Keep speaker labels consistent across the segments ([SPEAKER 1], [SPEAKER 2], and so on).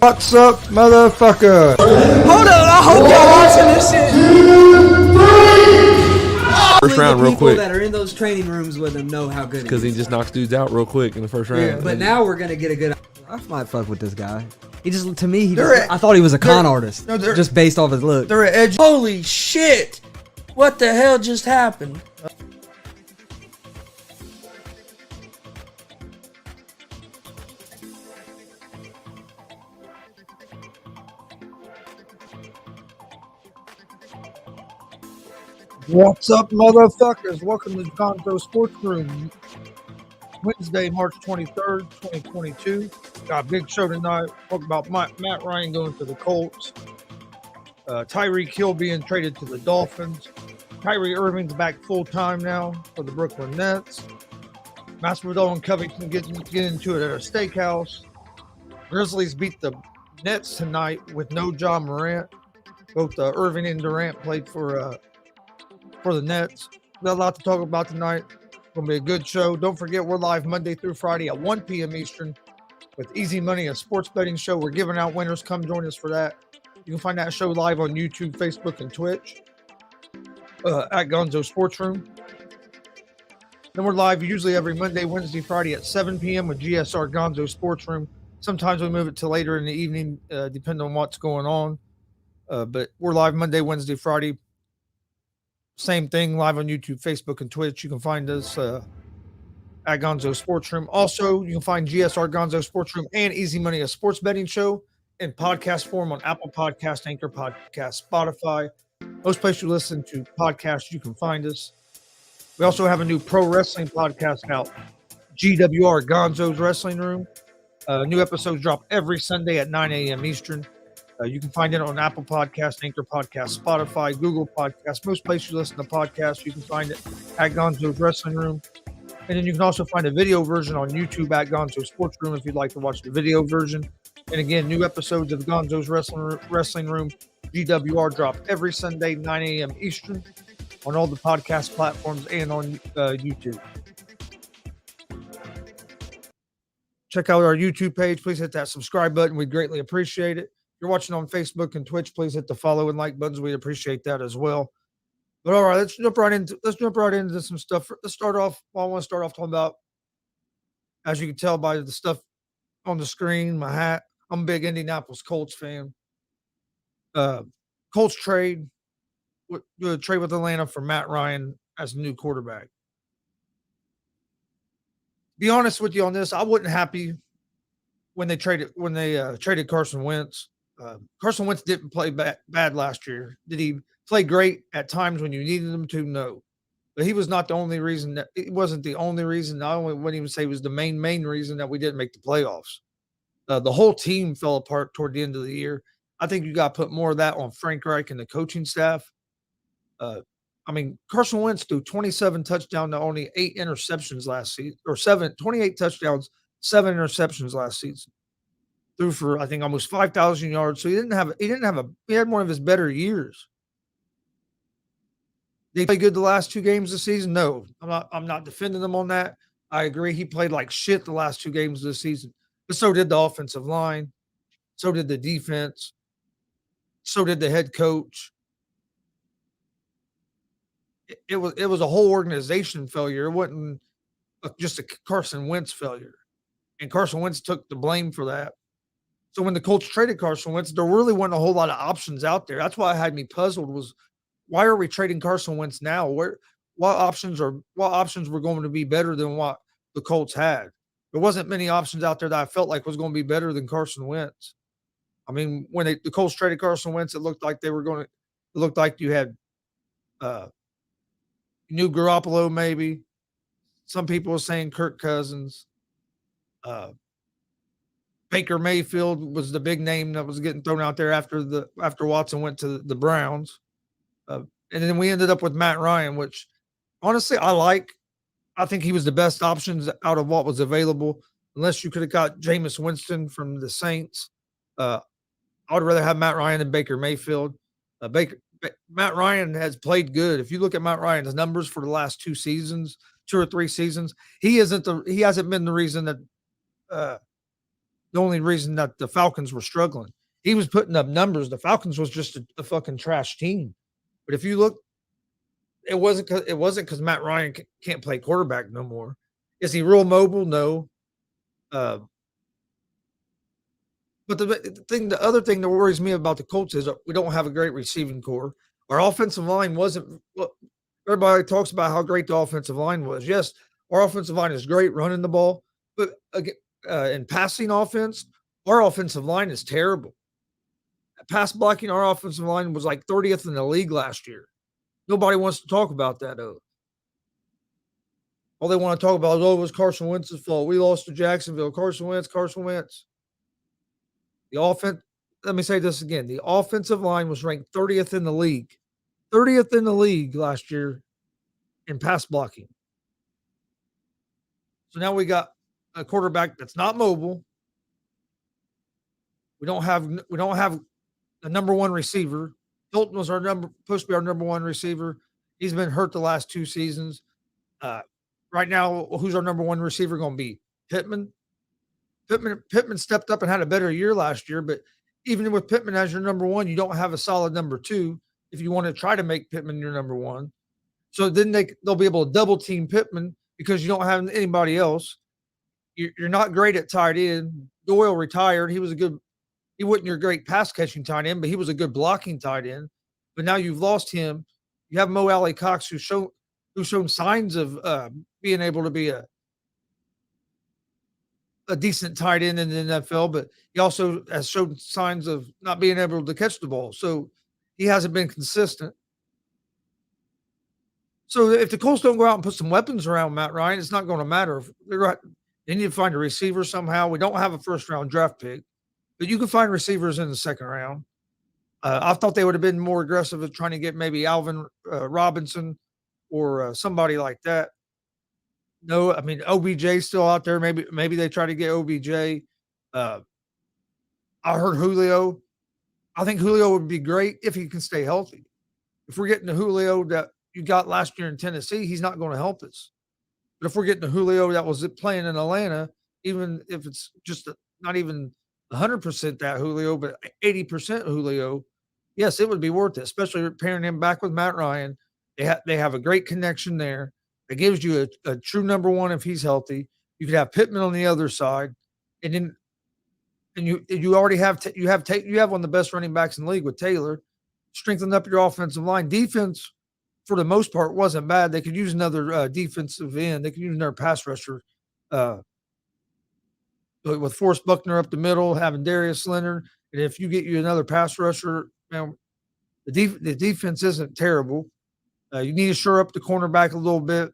[SPEAKER 1] What's up, motherfucker?
[SPEAKER 2] Hold on, I hope y'all watching this shit.
[SPEAKER 3] First round, real quick.
[SPEAKER 2] People that are in those training rooms with him know how good.
[SPEAKER 3] Because he just knocks dudes out real quick in the first round.
[SPEAKER 2] Yeah, but now we're gonna get a good. I might fuck with this guy. He just, to me, I thought he was a con artist, just based off his look.
[SPEAKER 4] They're edgy. Holy shit! What the hell just happened?
[SPEAKER 1] What's up, motherfuckers? Welcome to the Gonzo'S Sports Room. Wednesday, March 23rd, 2022. Got a big show tonight. Talk about Matt Ryan going to the Colts. TYREEK Hill being traded to the Dolphins. Kyrie Irving's back full-time now for the Brooklyn Nets. Masvidal and Covington get into it at a steakhouse. Grizzlies beat the Nets tonight with no John Morant. Both Irving and Durant played for the Nets. Got a lot to talk about tonight. Going to be a good show. Don't forget, we're live Monday through Friday at 1 p.m. Eastern with Easy Money, a sports betting show. We're giving out winners. Come join us for that. You can find that show live on YouTube, Facebook, and Twitch at Gonzo'S Sports Room. Then we're live usually every Monday, Wednesday, Friday at 7 p.m. with GSR Gonzo'S Sports Room. Sometimes we move it to later in the evening, depending on what's going on. But we're live Monday, Wednesday, Friday. Same thing, live on YouTube, Facebook, and Twitch. You can find us at Gonzo'S Sports Room. Also, you can find GSR Gonzo'S Sports Room and Easy Money, a sports betting show, in podcast form on Apple Podcast, Anchor Podcast, Spotify. Most places you listen to podcasts, you can find us. We also have a new pro wrestling podcast out, GWR, Gonzo'S Wrestling Room. New episodes drop every Sunday at 9 a.m. Eastern. You can find it on Apple Podcast, Anchor Podcast, Spotify, Google Podcast, most places you listen to podcasts. You can find it at Gonzo'S Wrestling Room. And then you can also find a video version on YouTube at Gonzo'S Sports Room if you'd like to watch the video version. And again, new episodes of Gonzo'S Wrestling Room, GWR, drop every Sunday, 9 a.m. Eastern on all the podcast platforms and on YouTube. Check out our YouTube page. Please hit that subscribe button. We'd greatly appreciate it. If you're watching on Facebook and Twitch, please hit the follow and like buttons. We'd appreciate that as well. But all right, let's jump right into some stuff. Let's start off. Well, I want to start off talking about, as you can tell by the stuff on the screen, my hat. I'm a big Indianapolis Colts fan. Colts trade with Atlanta for Matt Ryan as the new quarterback. Be honest with you on this, I wasn't happy when they traded Carson Wentz. Carson Wentz didn't play bad last year. Did he play great at times when you needed him to? No. But he was not the only reason. It wasn't the only reason. I wouldn't even say it was the main reason that we didn't make the playoffs. The whole team fell apart toward the end of the year. I think you got to put more of that on Frank Reich and the coaching staff. Carson Wentz threw 27 touchdowns to only 8 interceptions last season, or 28 touchdowns, 7 interceptions last season. Threw for, I think, almost 5,000 yards. So he had one of his better years. Did he play good the last 2 games of the season? No, I'm not defending him on that. I agree. He played like shit the last 2 games of the season, but so did the offensive line. So did the defense. So did the head coach. It was a whole organization failure. It wasn't just a Carson Wentz failure. And Carson Wentz took the blame for that. So when the Colts traded Carson Wentz, there really wasn't a whole lot of options out there. That's why it had me puzzled was, why are we trading Carson Wentz now? What options were going to be better than what the Colts had? There wasn't many options out there that I felt like was going to be better than Carson Wentz. I mean, when the Colts traded Carson Wentz, it looked like you had new Garoppolo, maybe. Some people were saying Kirk Cousins. Baker Mayfield was the big name that was getting thrown out there after Watson went to the Browns. And then we ended up with Matt Ryan, which honestly I like. I think he was the best options out of what was available, unless you could have got Jameis Winston from the Saints. I would rather have Matt Ryan than Baker Mayfield. Matt Ryan has played good. If you look at Matt Ryan's numbers for the last 2 or 3 seasons, he hasn't been the reason that the only reason that the Falcons were struggling. He was putting up numbers. The Falcons was just a fucking trash team. But if you look, it wasn't because Matt Ryan can't play quarterback no more. Is he real mobile? No. But the other thing that worries me about the Colts is we don't have a great receiving core. Our offensive line wasn't. Everybody talks about how great the offensive line was. Yes, our offensive line is great running the ball, but in passing offense, our offensive line is terrible. Pass blocking, our offensive line was like 30th in the league last year. Nobody wants to talk about that, though. All they want to talk about is, it was Carson Wentz's fault. We lost to Jacksonville. Carson Wentz. The offense, let me say this again. The offensive line was ranked 30th in the league. 30th in the league last year in pass blocking. So now we got a quarterback that's not mobile. We don't have the number one receiver. Hilton was supposed to be our number one receiver. He's been hurt the last 2 seasons. Right now, who's our number one receiver going to be? Pittman. Pittman stepped up and had a better year last year, but even with Pittman as your number one, you don't have a solid number 2 if you want to try to make Pittman your number 1. So then they'll be able to double team Pittman because you don't have anybody else. You're not great at tight end. Doyle retired. He wasn't your great pass catching tight end, but he was a good blocking tight end. But now you've lost him. You have Mo Alley Cox, who's shown signs of being able to be a decent tight end in the NFL, but he also has shown signs of not being able to catch the ball. So he hasn't been consistent. So if the Colts don't go out and put some weapons around Matt Ryan, it's not going to matter. They need to find a receiver somehow. We don't have a first-round draft pick, but you can find receivers in the second round. I thought they would have been more aggressive at trying to get maybe Alvin Robinson or somebody like that. No, I mean OBJ still out there. Maybe they try to get OBJ. Uh, I heard Julio. I think Julio would be great if he can stay healthy. If we're getting the Julio that you got last year in Tennessee, he's not going to help us. But if we're getting the Julio that was playing in Atlanta, even if it's just not even 100% that Julio, but 80% Julio, yes, it would be worth it, especially pairing him back with Matt Ryan. They have a great connection there. It gives you a true number one if he's healthy. You could have Pittman on the other side, and then you already have you have one of the best running backs in the league with Taylor. Strengthen up your offensive line. Defense, for the most part, wasn't bad. They could use another defensive end. They could use another pass rusher. With Forrest Buckner up the middle, having Darius Leonard, and if you get you another pass rusher, man, the defense isn't terrible. You need to shore up the cornerback a little bit.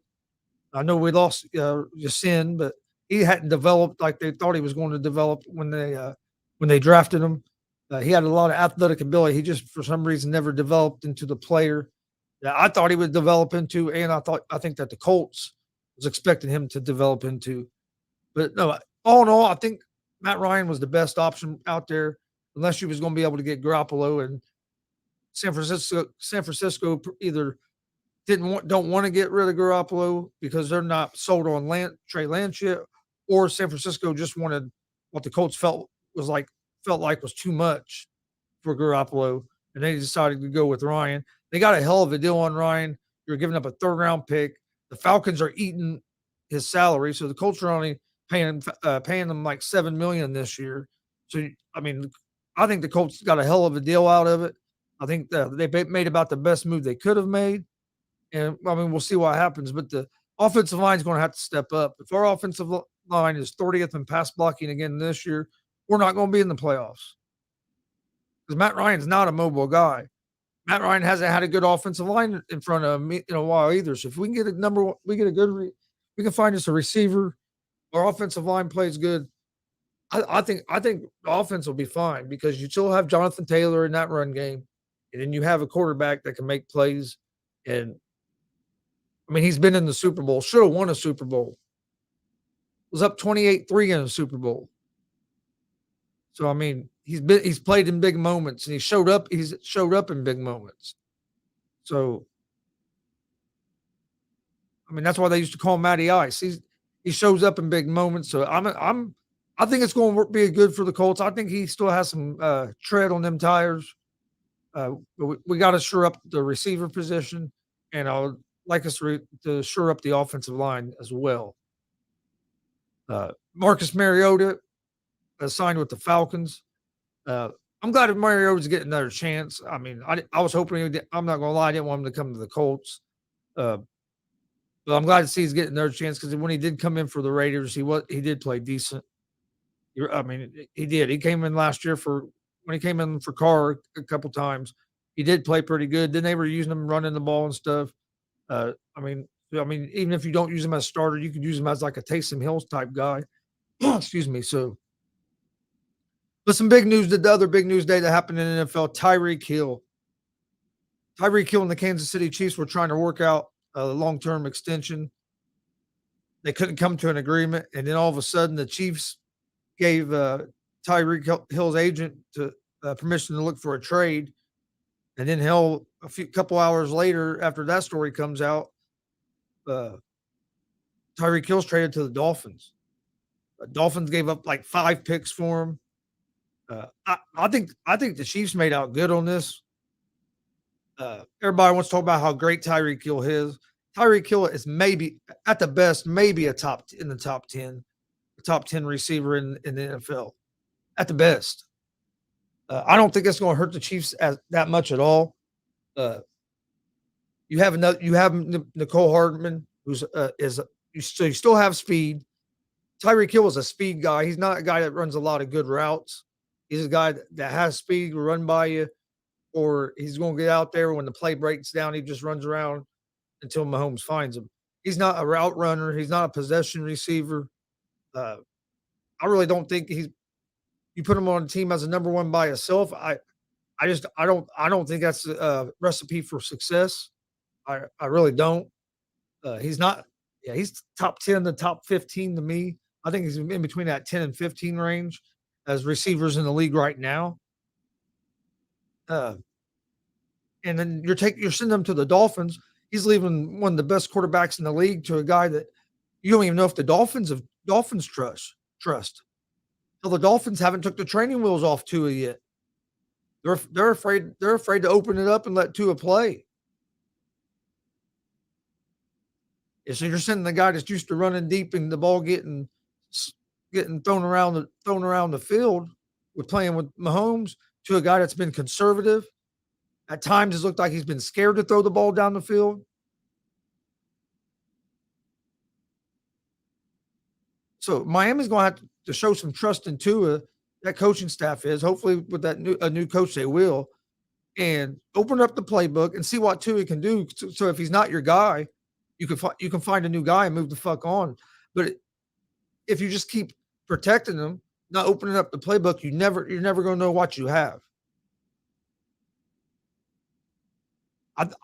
[SPEAKER 1] I know we lost Yasin, but he hadn't developed like they thought he was going to develop when they drafted him. He had a lot of athletic ability. He just, for some reason, never developed into the player that I thought he would develop into, and I think that the Colts was expecting him to develop into. But no, all in all, I think Matt Ryan was the best option out there, unless you was going to be able to get Garoppolo, and San Francisco either don't want to get rid of Garoppolo because they're not sold on Trey Lance yet, or San Francisco just wanted what the Colts felt like was too much for Garoppolo, and they decided to go with Ryan. They got a hell of a deal on Ryan. You're giving up a third-round pick. The Falcons are eating his salary, so the Colts are only paying them like $7 million this year. So I mean, I think the Colts got a hell of a deal out of it. I think they made about the best move they could have made, and I mean, we'll see what happens. But the offensive line is going to have to step up. If our offensive line is 30th in pass blocking again this year, we're not going to be in the playoffs because Matt Ryan's not a mobile guy. Matt Ryan hasn't had a good offensive line in front of him in a while either. So if we can get we can find us a receiver. Our offensive line plays good. I think the offense will be fine because you still have Jonathan Taylor in that run game, and then you have a quarterback that can make plays. And I mean, he's been in the Super Bowl. Should have won a Super Bowl. Was up 28-3 in a Super Bowl. So I mean, he's played in big moments, and he's showed up in big moments. So I mean, that's why they used to call him Matty Ice. He shows up in big moments. So I think it's going to be good for the Colts. I think he still has some tread on them tires. We got to shore up the receiver position, and I'd like us to shore up the offensive line as well. Marcus Mariota signed with the Falcons. I'm glad that Mariota's getting another chance. I mean, I was hoping I'm not going to lie, I didn't want him to come to the Colts. But I'm glad to see he's getting another chance because when he did come in for the Raiders, he did play decent. I mean, he did. He came in last year when he came in for Carr a couple times. He did play pretty good. Then they were using him running the ball and stuff. I mean, even if you don't use him as a starter, you could use him as like a Taysom Hill type guy. Excuse me. So, but some big news. The other big news day that happened in the NFL: Tyreek Hill. Tyreek Hill and the Kansas City Chiefs were trying to work out a long-term extension. They couldn't come to an agreement, and then all of a sudden, the Chiefs gave Tyreek Hill's agent permission to look for a trade. And then Hill, couple hours later, after that story comes out, Tyreek Hill's traded to the Dolphins. Dolphins gave up like 5 picks for him. I think the Chiefs made out good on this. Everybody wants to talk about how great Tyreek Hill is. Tyreek Hill is maybe at the best, maybe in the top 10, a top 10 receiver in the NFL at the best. I don't think it's going to hurt the Chiefs that much at all. You have Nicole Hardman, who's you still have speed. Tyreek Hill is a speed guy. He's not a guy that runs a lot of good routes. He's a guy that has speed to run by you, or he's going to get out there when the play breaks down. He just runs around until Mahomes finds him. He's not a route runner. He's not a possession receiver. I really don't think you put him on a team as a number one by himself. I I don't think that's a recipe for success. I really don't. He's not. Yeah, he's top 10 to top 15 to me. I think he's in between that 10 and 15 range as receivers in the league right now. And then you're sending him to the Dolphins. He's leaving one of the best quarterbacks in the league to a guy that you don't even know if the Dolphins trust. So the Dolphins haven't took the training wheels off Tua yet. They're afraid to open it up and let Tua play. And so you're sending the guy that's used to running deep and the ball getting thrown around the field with playing with Mahomes to a guy that's been conservative. At times, it's looked like he's been scared to throw the ball down the field. So Miami's going to have to show some trust in Tua. That coaching staff is. Hopefully, with a new coach, they will. And open up the playbook and see what Tua can do. So if he's not your guy, you can find a new guy and move the fuck on. But if you just keep protecting him, not opening up the playbook, you're never going to know what you have.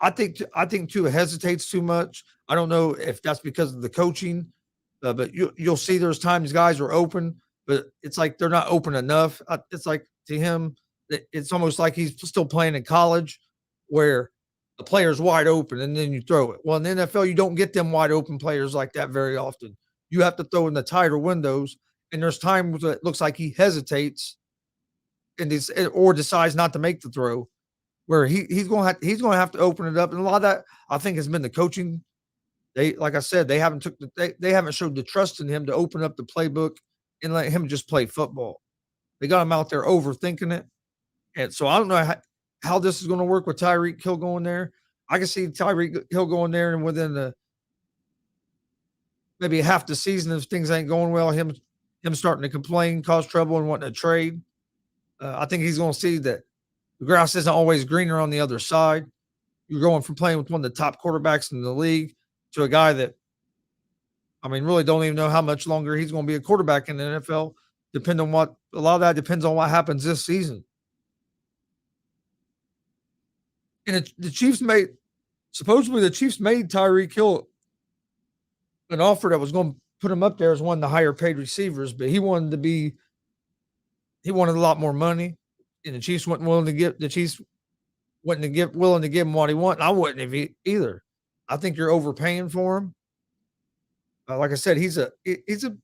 [SPEAKER 1] I think Tua hesitates too much. I don't know if that's because of the coaching, but you'll see there's times guys are open, but it's like they're not open enough. It's like to him, it's almost like he's still playing in college, where the player's wide open and then you throw it. Well, in the NFL, you don't get them wide open players like that very often. You have to throw in the tighter windows, and there's times that it looks like he hesitates or decides not to make the throw, where he's going to have to open it up. And a lot of that, I think, has been the coaching. Like I said, they haven't showed the trust in him to open up the playbook and let him just play football. They got him out there overthinking it. And so I don't know how this is going to work with Tyreek Hill going there. I can see Tyreek Hill going there, and within maybe half the season, if things ain't going well, him starting to complain, cause trouble, and wanting to trade. I think he's going to see that the grass isn't always greener on the other side. You're going from playing with one of the top quarterbacks in the league to a guy that, I mean, really don't even know how much longer he's going to be a quarterback in the NFL. A lot of that depends on what happens this season. And the Chiefs made Tyreek Hill an offer that was going to put him up there as one of the higher paid receivers, but he wanted a lot more money, and the Chiefs willing to give him what he wanted. I wouldn't have either. I think you're overpaying for him. Like I said, he's a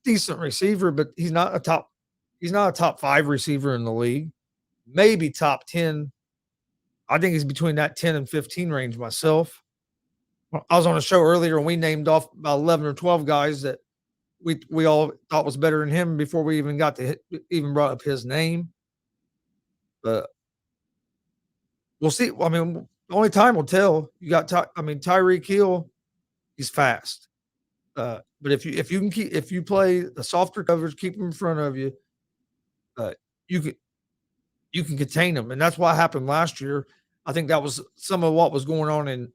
[SPEAKER 1] decent receiver, but he's not a top 5 receiver in the league. Maybe top 10. I think he's between that 10 and 15 range myself. I was on a show earlier and we named off about 11 or 12 guys that we all thought was better than him before we even brought up his name. But we'll see. I mean, only time will tell. You got Tyreek Hill, he's fast. But if you play a softer coverage, keep him in front of you, you can contain him. And that's what happened last year. I think that was some of what was going on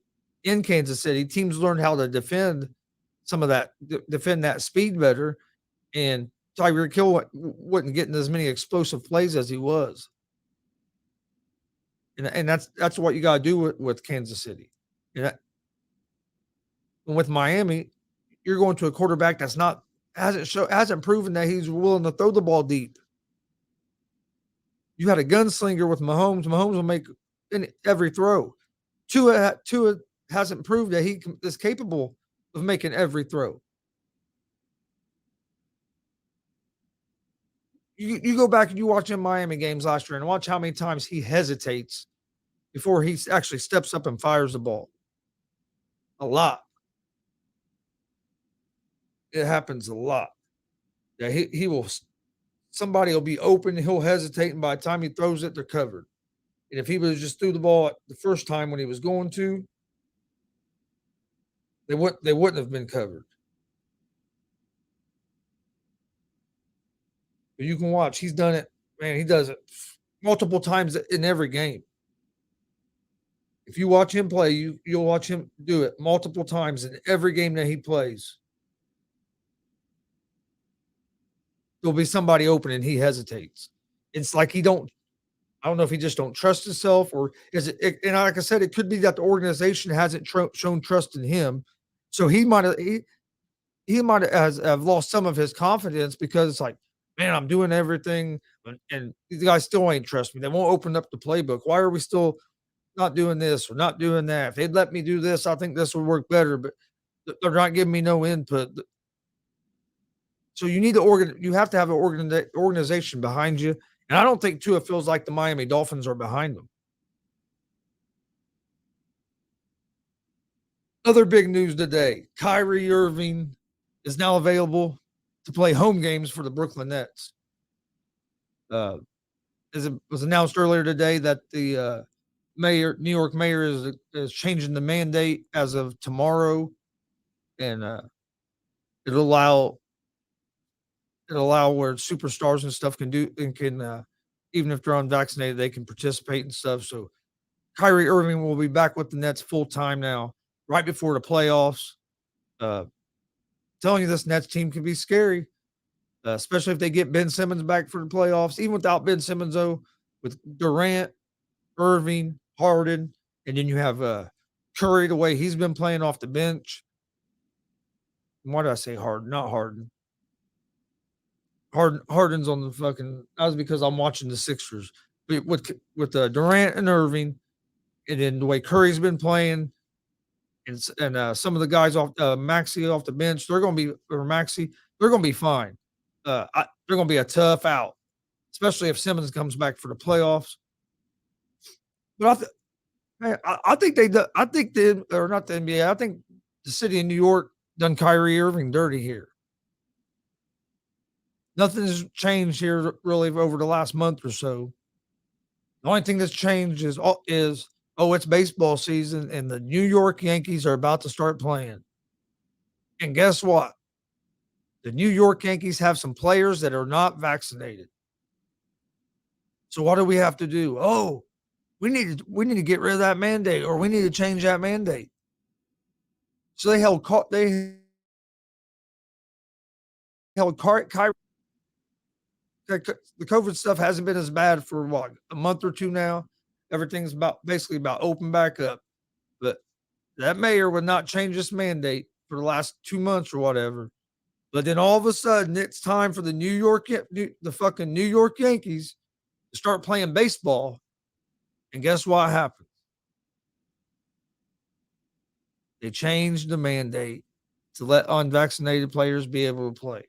[SPEAKER 1] in Kansas City. Teams learned how to defend that speed better. And Tyreek Hill wasn't getting as many explosive plays as he was. And that's what you got to do with Kansas City. And with Miami, you're going to a quarterback that's hasn't proven that he's willing to throw the ball deep. You had a gunslinger with Mahomes. Mahomes will make every throw. Tua hasn't proved that he is capable of making every throw. You go back and you watch in Miami games last year and watch how many times he hesitates before he actually steps up and fires the ball. A lot. It happens a lot. Yeah, he will. Somebody will be open, he'll hesitate, and by the time he throws it, they're covered. And if he would have just threw the ball the first time when he was going to, they wouldn't have been covered. But you can watch. He's done it. Man, he does it multiple times in every game. If you watch him play, you'll watch him do it multiple times in every game that he plays. There'll be somebody open and he hesitates. It's like I don't know if he just don't trust himself, or is it? And like I said, it could be that the organization hasn't shown trust in him, so he might have lost some of his confidence because it's like, man, I'm doing everything, and these guys still ain't trust me. They won't open up the playbook. Why are we still not doing this or not doing that? If they'd let me do this, I think this would work better. But they're not giving me no input. So you need to you have to have an organization behind you. And I don't think Tua feels like the Miami Dolphins are behind them. Other big news today: Kyrie Irving is now available to play home games for the Brooklyn Nets. As it was announced earlier today that the New York mayor is changing the mandate as of tomorrow, and it'll allow where superstars and stuff can even if they're unvaccinated, they can participate and stuff. So Kyrie Irving will be back with the Nets full time now, right before the playoffs. Telling you, this Nets team can be scary, especially if they get Ben Simmons back for the playoffs. Even without Ben Simmons, though, with Durant, Irving, Harden, and then you have Curry, the way he's been playing off the bench. Why did I say Harden? Not Harden. Harden's on the fucking. That was because I'm watching the Sixers. But with Durant and Irving, and then the way Curry's been playing, and some of the guys off Maxey off the bench, they're going to be fine. They're going to be a tough out, especially if Simmons comes back for the playoffs. But I think not the NBA. I think the city of New York done Kyrie Irving dirty here. Nothing's changed here really over the last month or so. The only thing that's changed is it's baseball season and the New York Yankees are about to start playing. And guess what? The New York Yankees have some players that are not vaccinated. So what do we have to do? Oh, we need to get rid of that mandate, or we need to change that mandate. So they held Kyrie. The COVID stuff hasn't been as bad for a month or two now. Everything's basically about open back up. But that mayor would not change this mandate for the last 2 months or whatever. But then all of a sudden, it's time for the fucking New York Yankees to start playing baseball. And guess what happened? They changed the mandate to let unvaccinated players be able to play.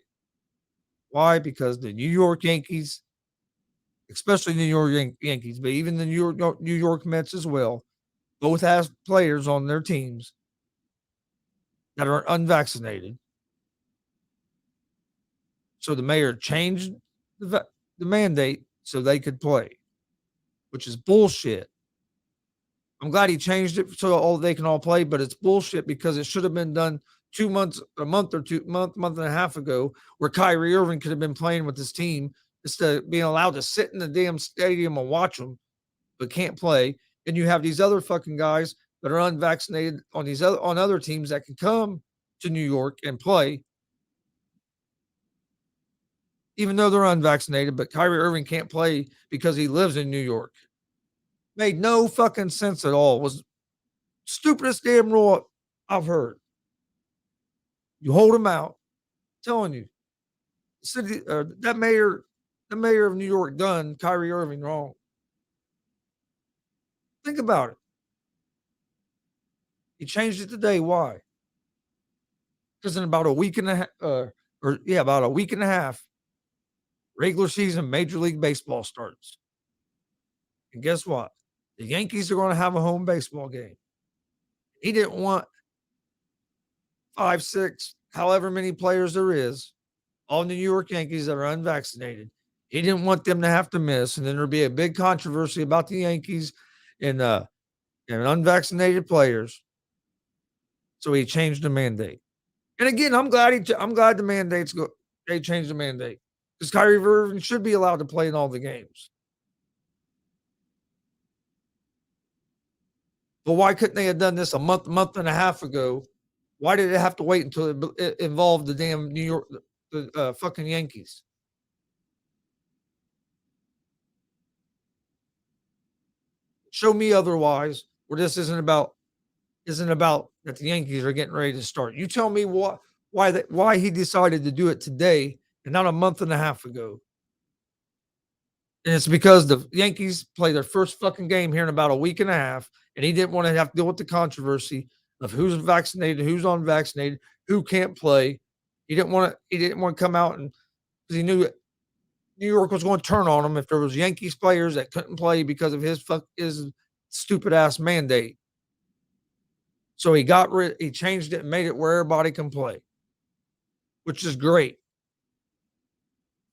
[SPEAKER 1] Why? Because the New York Yankees, especially the New York Yankees, but even the New York Mets as well, both have players on their teams that are unvaccinated. So the mayor changed the mandate so they could play, which is bullshit. I'm glad he changed it so they can all play, but it's bullshit because it should have been done a month and a half ago, where Kyrie Irving could have been playing with his team instead of being allowed to sit in the damn stadium and watch them, but can't play. And you have these other fucking guys that are unvaccinated on other teams that can come to New York and play, even though they're unvaccinated. But Kyrie Irving can't play because he lives in New York. Made no fucking sense at all. It was stupidest damn rule I've heard. You hold him out. I'm telling you, the mayor of New York done Kyrie Irving wrong. Think about it. He changed it today. Why? Because in about a week and a half, regular season Major League Baseball starts. And guess what? The Yankees are going to have a home baseball game. He didn't want 5, 6, however many players there is, all New York Yankees that are unvaccinated. He didn't want them to have to miss, and then there'd be a big controversy about the Yankees and unvaccinated players. So he changed the mandate. And again, I'm glad the mandates go. They changed the mandate because Kyrie Irving should be allowed to play in all the games. But why couldn't they have done this a month and a half ago? Why did it have to wait until it involved the damn New York, the fucking Yankees? Show me otherwise, where this isn't about that the Yankees are getting ready to start. You tell me why he decided to do it today and not a month and a half ago. And it's because the Yankees play their first fucking game here in about a week and a half, and he didn't want to have to deal with the controversy of who's vaccinated, who's unvaccinated, who can't play. He didn't want to come out and because he knew New York was going to turn on him if there was Yankees players that couldn't play because of his stupid ass mandate. So he changed it and made it where everybody can play, which is great.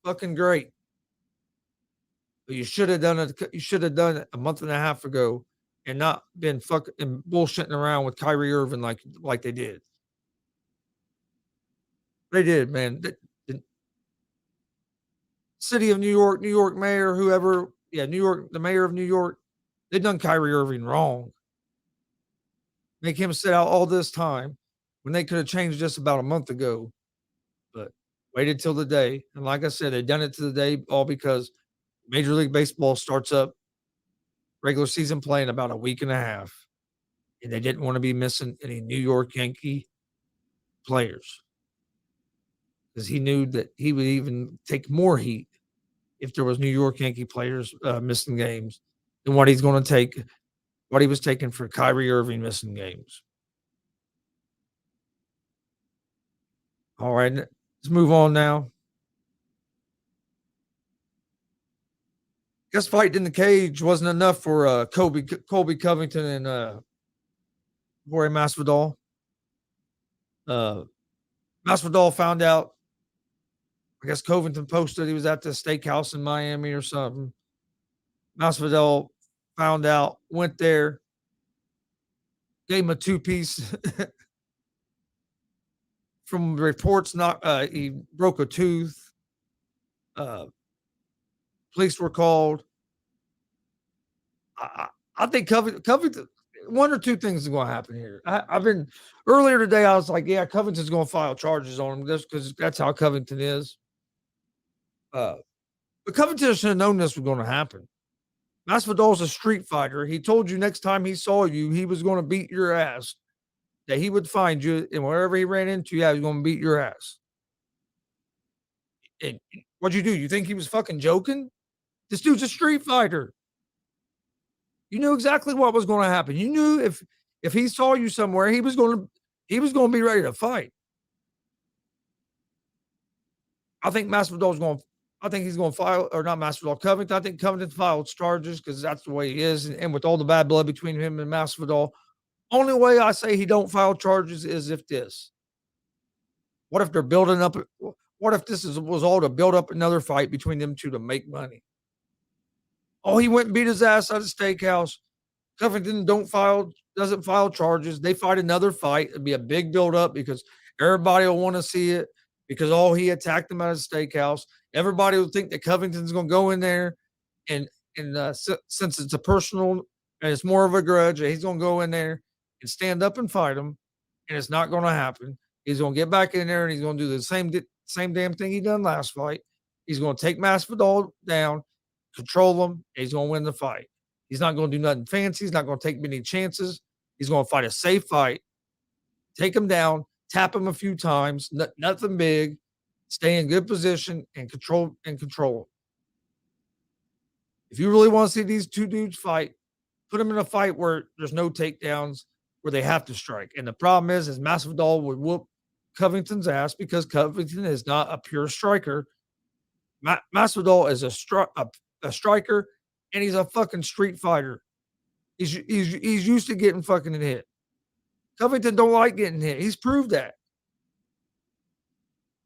[SPEAKER 1] Fucking great. But you should have done it. You should have done it a month and a half ago and not been fucking bullshitting around with Kyrie Irving like they did. They did, man. The city of New York mayor, whoever, the mayor of New York, they done Kyrie Irving wrong. Make him sit out all this time when they could have changed this about a month ago, but waited till the day. And like I said, they done it to the day all because Major League Baseball starts up regular season play in about a week and a half, and they didn't want to be missing any New York Yankee players because he knew that he would even take more heat if there was New York Yankee players missing games than what he was taking for Kyrie Irving missing games. All right, let's move on now. Guess fighting in the cage wasn't enough for Colby Covington and Jorge Masvidal. Masvidal found out. I guess Covington posted he was at the steakhouse in Miami or something. Masvidal found out, went there, gave him a 2-piece. From reports, he broke a tooth. Police were called. I think Covington. One or two things is going to happen here. I've been earlier today. I was like, yeah, Covington's going to file charges on him just because that's how Covington is. But Covington should have known this was going to happen. Masvidal's a street fighter. He told you next time he saw you, he was going to beat your ass. That he would find you, and wherever he ran into you, he was going to beat your ass. And what'd you do? You think he was fucking joking? This dude's a street fighter. You knew exactly what was going to happen. You knew if he saw you somewhere, he was going to be ready to fight. I think Masvidal's going. I think he's going to file, or not Masvidal, Covington. I think Covington filed charges because that's the way he is, and with all the bad blood between him and Masvidal, only way I say he don't file charges is if this. What if they're building up? What if this was all to build up another fight between them two to make money? Oh, he went and beat his ass at a steakhouse. Covington doesn't file charges. They fight another fight. It'd be a big build up because everybody will want to see it because he attacked them at a steakhouse. Everybody will think that Covington's going to go in there and since it's a personal and it's more of a grudge, he's going to go in there and stand up and fight him, and it's not going to happen. He's going to get back in there and he's going to do the same damn thing he done last fight. He's going to take Masvidal down, control him, and he's going to win the fight. He's not going to do nothing fancy. He's not going to take many chances. He's going to fight a safe fight, take him down, tap him a few times, nothing big, stay in good position and control him. If you really want to see these two dudes fight, put them in a fight where there's no takedowns, where they have to strike. And the problem is Masvidal would whoop Covington's ass because Covington is not a pure striker. Masvidal is a striker, and he's a fucking street fighter. He's used to getting fucking hit. Covington don't like getting hit. He's proved that.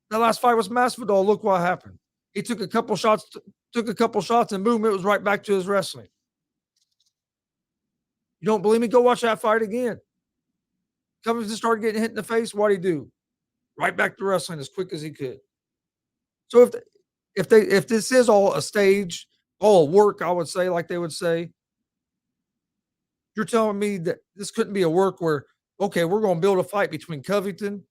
[SPEAKER 1] The last fight was Masvidal. Look what happened. He took a couple shots, and boom, it was right back to his wrestling. You don't believe me? Go watch that fight again. Covington started getting hit in the face. What'd he do? Right back to wrestling as quick as he could. So if this is all a stage, all a work, I would say, like they would say, you're telling me that this couldn't be a work where, okay, we're going to build a fight between Covington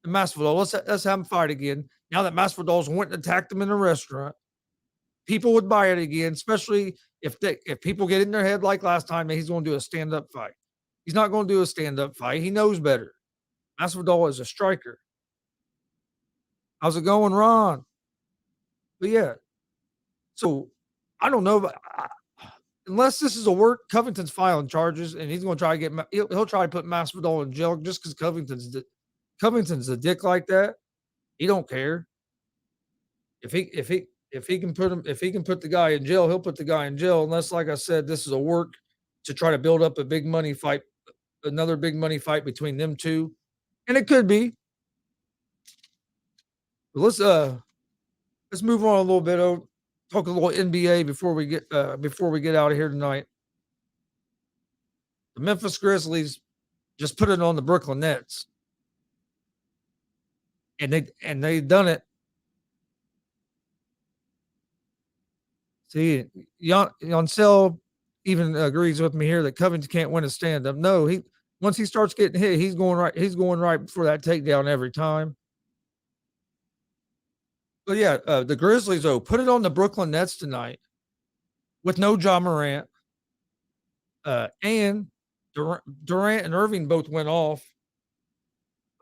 [SPEAKER 1] and Masvidal. Let's have them fight again. Now that Masvidal's went and attacked him in a restaurant, people would buy it again, especially if people get in their head like last time that he's going to do a stand-up fight. He's not going to do a stand-up fight. He knows better. Masvidal is a striker. How's it going, Ron? But yeah, so I don't know, but unless this is a work, Covington's filing charges, and he's going to try to get he'll try to put Masvidal in jail just because Covington's a dick like that. He don't care. If he can put the guy in jail, he'll put the guy in jail. Unless, like I said, this is a work to try to build up a big money fight, another big money fight between them two, and it could be. But let's move on a little bit. Talk a little NBA before we get out of here tonight. The Memphis Grizzlies just put it on the Brooklyn Nets, and they done it. See, Yoncel even agrees with me here that Covington can't win a stand-up. No, once he starts getting hit, he's going right for that takedown every time. But yeah, the Grizzlies put it on the Brooklyn Nets tonight with no Ja Morant, and Durant and Irving both went off.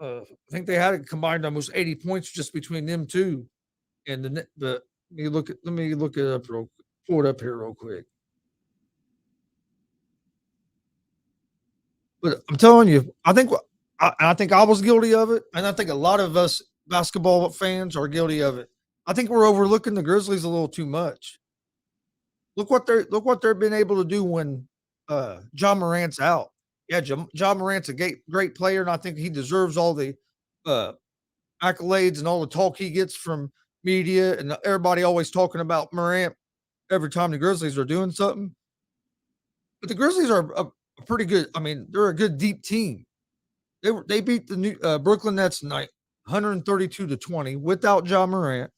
[SPEAKER 1] I think they had combined almost 80 points just between them two. And let me look it up pull it up here real quick. But I'm telling you, I think I was guilty of it, and I think a lot of us basketball fans are guilty of it. I think we're overlooking the Grizzlies a little too much. Look what they've been able to do when Ja Morant's out. Yeah, Ja Morant's a great player, and I think he deserves all the accolades and all the talk he gets from media and everybody always talking about Morant every time the Grizzlies are doing something. But the Grizzlies are a pretty good. I mean, they're a good deep team. They beat the new Brooklyn Nets tonight, 132-20, without Ja Morant.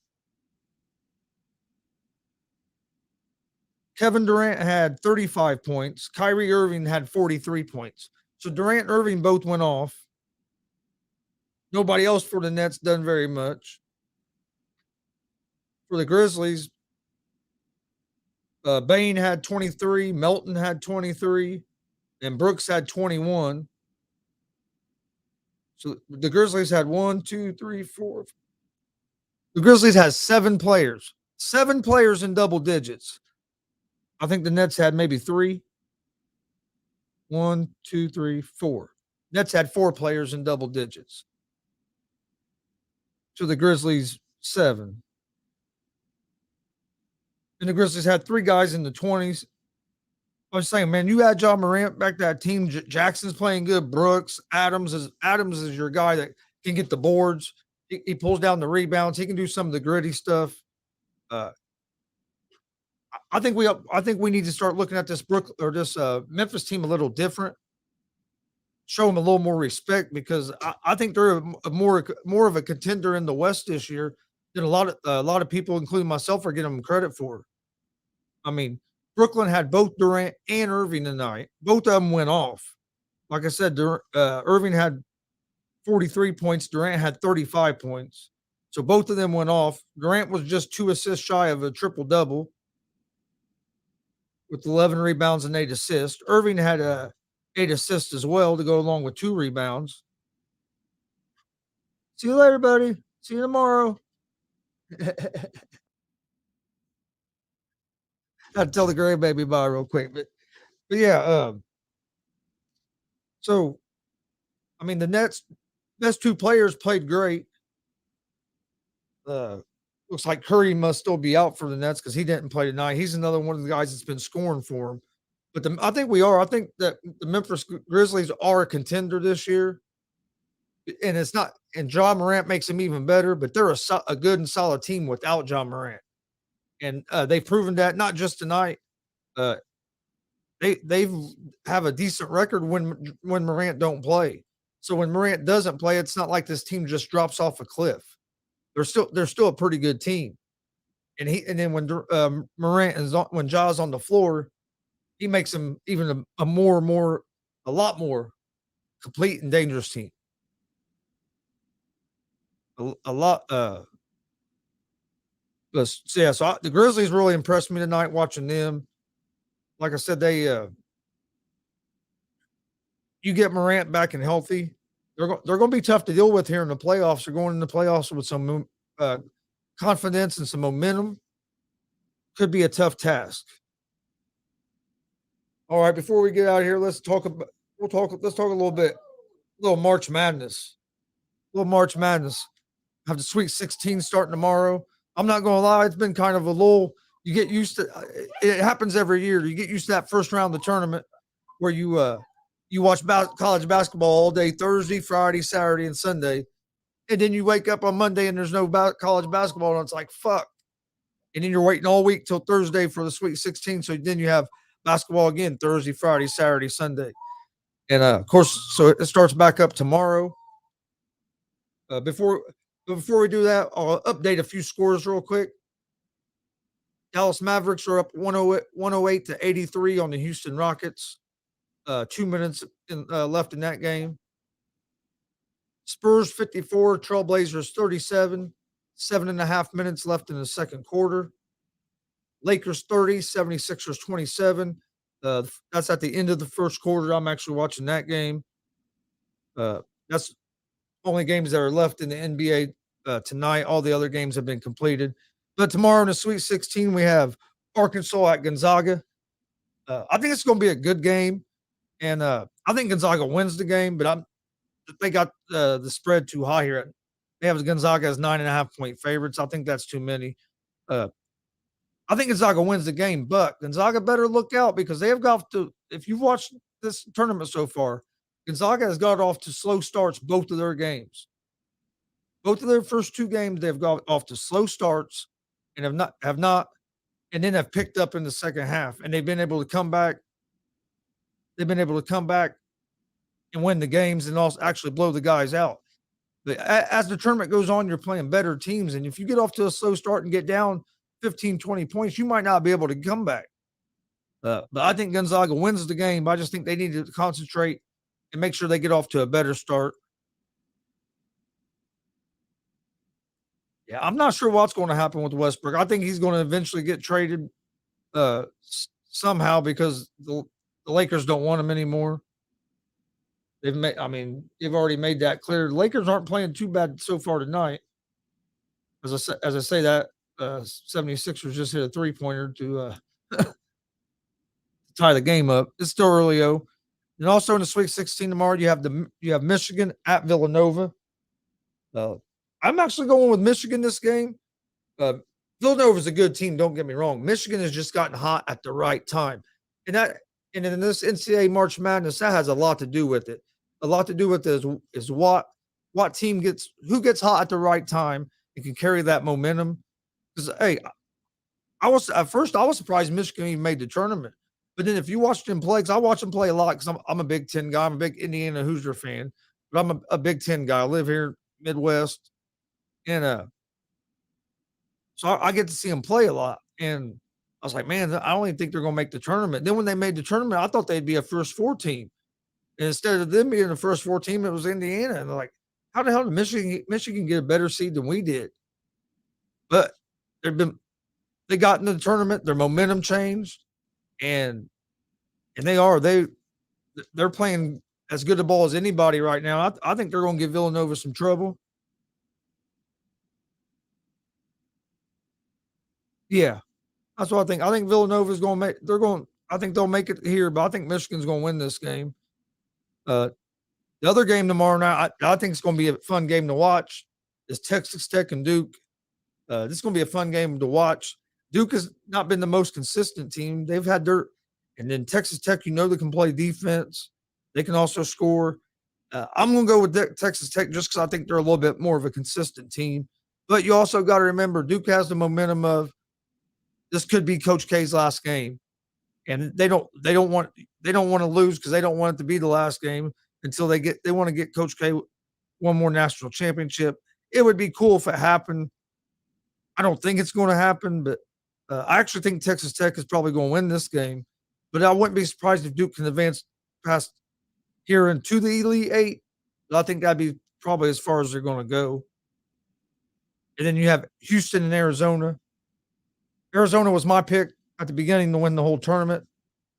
[SPEAKER 1] Kevin Durant had 35 points. Kyrie Irving had 43 points. So Durant and Irving both went off. Nobody else for the Nets done very much. For the Grizzlies, Bane had 23, Melton had 23, and Brooks had 21. So the Grizzlies had 1, 2, 3, 4. The Grizzlies has 7 players. 7 players in double digits. I think the Nets had maybe 3. 1, 2, 3, 4. Nets had 4 players in double digits. So the Grizzlies 7. And the Grizzlies had 3 guys in the 20s. I was saying, man, you had Ja Morant back to that team. Jackson's playing good. Brooks, Adams is your guy that can get the boards. He pulls down the rebounds. He can do some of the gritty stuff. I think we need to start looking at this Memphis team a little different. Show them a little more respect, because I think they're more of a contender in the West this year than a lot of people, including myself, are getting them credit for. I mean, Brooklyn had both Durant and Irving tonight. Both of them went off. Like I said, Irving had 43 points. Durant had 35 points. So both of them went off. Durant was just 2 assists shy of a triple-double with 11 rebounds and 8 assists. Irving had 8 assists as well to go along with 2 rebounds. See you later, buddy. See you tomorrow. I'd tell the grandbaby bye real quick, but yeah. So, I mean, the Nets' best 2 players played great. Looks like Curry must still be out for the Nets because he didn't play tonight. He's another one of the guys that's been scoring for him. But I think we are. I think that the Memphis Grizzlies are a contender this year, and it's not. And Ja Morant makes them even better. But they're a good and solid team without Ja Morant, and they've proven that not just tonight. They have a decent record when Morant don't play. So when Morant doesn't play, it's not like this team just drops off a cliff. They're still a pretty good team, and then when when Ja's on the floor, he makes them even a lot more complete and dangerous team. A lot. But So the Grizzlies really impressed me tonight watching them. Like I said, you get Morant back and healthy, they're going to be tough to deal with here in the playoffs. They're going in the playoffs with some confidence and some momentum. Could be a tough task. All right, before we get out of here, let's talk a little March Madness. Have the Sweet 16 starting tomorrow. I'm not going to lie, it's been kind of a little. You get used to it. Happens every year. You get used to that first round of the tournament where you watch college basketball all day, Thursday, Friday, Saturday, and Sunday, and then you wake up on Monday and there's no college basketball, and it's like fuck. And then you're waiting all week till Thursday for the Sweet 16. So then you have basketball again Thursday, Friday, Saturday, Sunday, and of course, so it starts back up tomorrow. Before we do that, I'll update a few scores real quick. Dallas Mavericks are up 108 to 83 on the Houston Rockets. 2 minutes left in that game. Spurs 54, Trailblazers 37. 7.5 minutes left in the second quarter. Lakers 30, 76ers 27. That's at the end of the first quarter. I'm actually watching that game. That's only games that are left in the NBA tonight. All the other games have been completed. But tomorrow in the Sweet 16, we have Arkansas at Gonzaga. I think it's going to be a good game. And I think Gonzaga wins the game, but they got the spread too high here. They have Gonzaga as 9.5-point favorites. I think that's too many. I think Gonzaga wins the game, but Gonzaga better look out because they have got to. If you've watched this tournament so far, Gonzaga has got off to slow starts both of their games. Both of their first two games, they've got off to slow starts and have not, and then have picked up in the second half, and they've been able to come back. They've been able to come back and win the games and also actually blow the guys out. But as the tournament goes on, you're playing better teams. And if you get off to a slow start and get down 15, 20 points, you might not be able to come back. But I think Gonzaga wins the game. I just think they need to concentrate and make sure they get off to a better start. Yeah, I'm not sure what's going to happen with Westbrook. I think he's going to eventually get traded somehow because the Lakers don't want him anymore. They've already made that clear. The Lakers aren't playing too bad so far tonight. As I say that, 76ers just hit a three-pointer to tie the game up. It's still early, though. And also in the Sweet 16 tomorrow, you have Michigan at Villanova. I'm actually going with Michigan this game. Villanova's a good team, don't get me wrong. Michigan has just gotten hot at the right time. And in this NCAA March Madness, that has a lot to do with it. A lot to do with it is what team who gets hot at the right time and can carry that momentum. Because hey, I was surprised Michigan even made the tournament. But then if you watch them play, because I watch them play a lot, because I'm a Big Ten guy, I'm a big Indiana Hoosier fan, but I'm a Big Ten guy. I live here Midwest, and so I get to see them play a lot. And I was like, man, I don't even think they're going to make the tournament. Then when they made the tournament, I thought they'd be a first four team. And instead of them being the first four team, it was Indiana. And they're like, how the hell did Michigan get a better seed than we did? But they got into the tournament, their momentum changed, and they're playing as good a ball as anybody right now. I think they're going to give Villanova some trouble. Yeah. That's what I think. I think Villanova's going to make. I think they'll make it here, but I think Michigan's going to win this game. The other game tomorrow night, I think it's going to be a fun game to watch. Is Texas Tech and Duke. This is going to be a fun game to watch. Duke has not been the most consistent team. They've had dirt, and then Texas Tech, they can play defense. They can also score. I'm going to go with Texas Tech just because I think they're a little bit more of a consistent team. But you also got to remember Duke has the momentum of. This could be Coach K's last game, and they don't want to lose because they don't want it to be the last game until they want to get Coach K one more national championship. It would be cool if it happened. I don't think it's going to happen, but I actually think Texas Tech is probably going to win this game. But I wouldn't be surprised if Duke can advance past here into the Elite Eight. But I think that'd be probably as far as they're going to go. And then you have Houston and Arizona. Arizona was my pick at the beginning to win the whole tournament,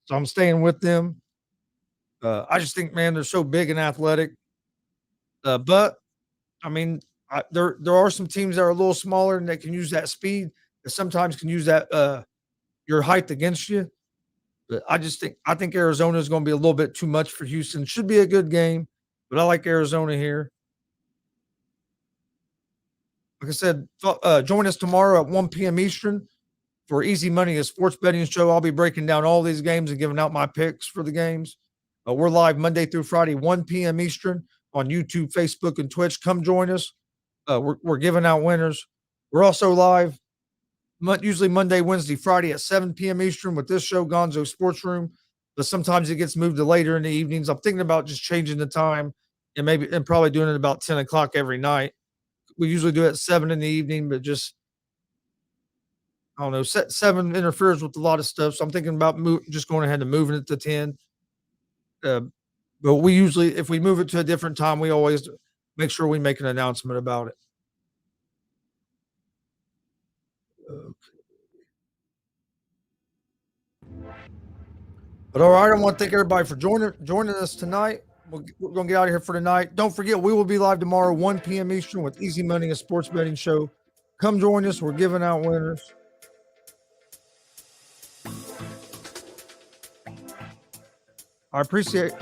[SPEAKER 1] so I'm staying with them. I just think, man, they're so big and athletic. But I mean, there are some teams that are a little smaller and that can use that speed. That sometimes can use that your height against you. But I think Arizona is going to be a little bit too much for Houston. Should be a good game, but I like Arizona here. Like I said, join us tomorrow at 1 p.m. Eastern for Easy Money, a sports betting show. I'll be breaking down all these games and giving out my picks for the games. We're live Monday through Friday, 1 p.m. Eastern on YouTube, Facebook, and Twitch. Come join us. We're giving out winners. We're also live usually Monday, Wednesday, Friday at 7 p.m. Eastern with this show, Gonzo'S Sports Room. But sometimes it gets moved to later in the evenings. I'm thinking about just changing the time and probably doing it about 10 o'clock every night. We usually do it at 7 in the evening, but just I don't know. 7 interferes with a lot of stuff, so I'm thinking about just going ahead and moving it to 10. But we usually, if we move it to a different time, we always make sure we make an announcement about it. Okay. But all right, I want to thank everybody for joining us tonight. We're going to get out of here for tonight. Don't forget, we will be live tomorrow, 1 p.m. Eastern with Easy Money, a sports betting show. Come join us. We're giving out winners. I appreciate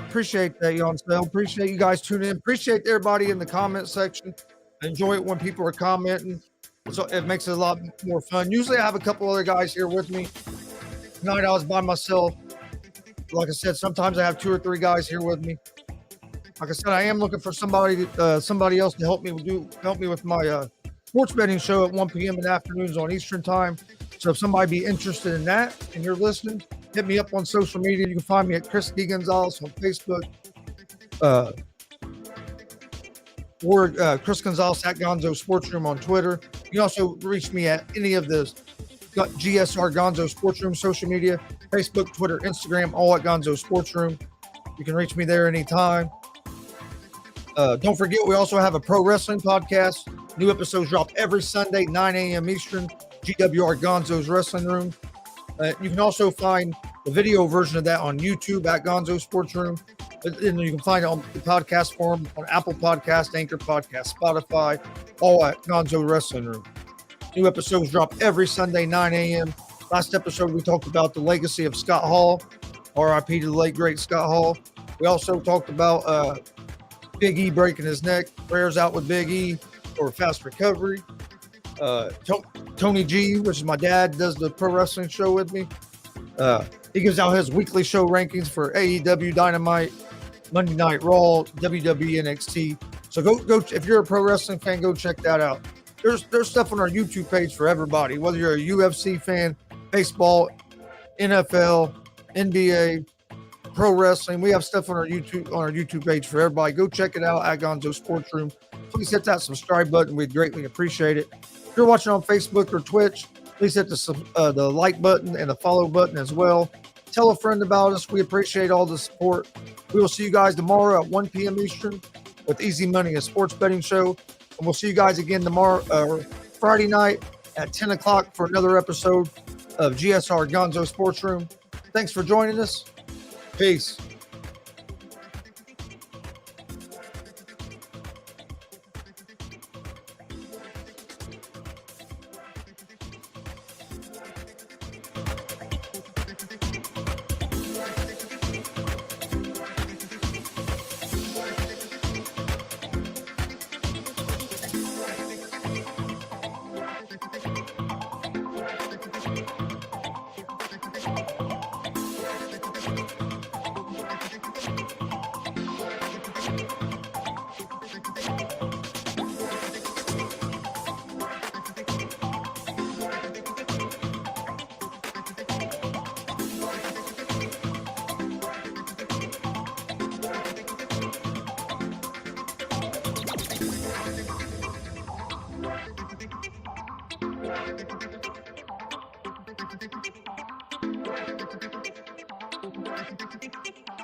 [SPEAKER 1] that, Gonzo'S. Appreciate you guys tuning in. Appreciate everybody in the comment section. I enjoy it when people are commenting. So it makes it a lot more fun. Usually I have a couple other guys here with me. Tonight I was by myself. Like I said, sometimes I have 2 or 3 guys here with me. Like I said, I am looking for somebody else to help me with my sports betting show at 1 p.m. in the afternoons on Eastern time. So if somebody be interested in that and you're listening, hit me up on social media. You can find me at Chris D. Gonzo'S on Facebook. Or Chris Gonzo'S at Gonzo'S Sports Room on Twitter. You can also reach me at any of the GSR Gonzo'S Sports Room social media, Facebook, Twitter, Instagram, all at Gonzo'S Sports Room. You can reach me there anytime. Don't forget, we also have a pro wrestling podcast. New episodes drop every Sunday, 9 a.m. Eastern, GWR Gonzo'S Wrestling Room. You can also find the video version of that on YouTube at Gonzo'S Sports Room. And you can find it on the podcast form on Apple Podcast, Anchor Podcast, Spotify, all at Gonzo'S Wrestling Room. New episodes drop every Sunday, 9 a.m. Last episode, we talked about the legacy of Scott Hall, RIP to the late, great Scott Hall. We also talked about Big E breaking his neck. Prayers out with Big E for fast recovery. Tony G, which is my dad, does the pro wrestling show with me. He gives out his weekly show rankings for AEW, Dynamite, Monday Night Raw, WWE, NXT. So go if you're a pro wrestling fan, go check that out. There's stuff on our YouTube page for everybody, whether you're a UFC fan, baseball, NFL, NBA, pro wrestling. We have stuff on our YouTube page for everybody. Go check it out at Gonzo'S Sports Room. Please hit that subscribe button. We'd greatly appreciate it. If you're watching on Facebook or Twitch, please hit the like button and the follow button as well. Tell a friend about us. We appreciate all the support. We will see you guys tomorrow at 1 p.m. Eastern with Easy Money, a sports betting show. And we'll see you guys again tomorrow, Friday night at 10 o'clock for another episode of GSR Gonzo'S Sports Room. Thanks for joining us. Peace.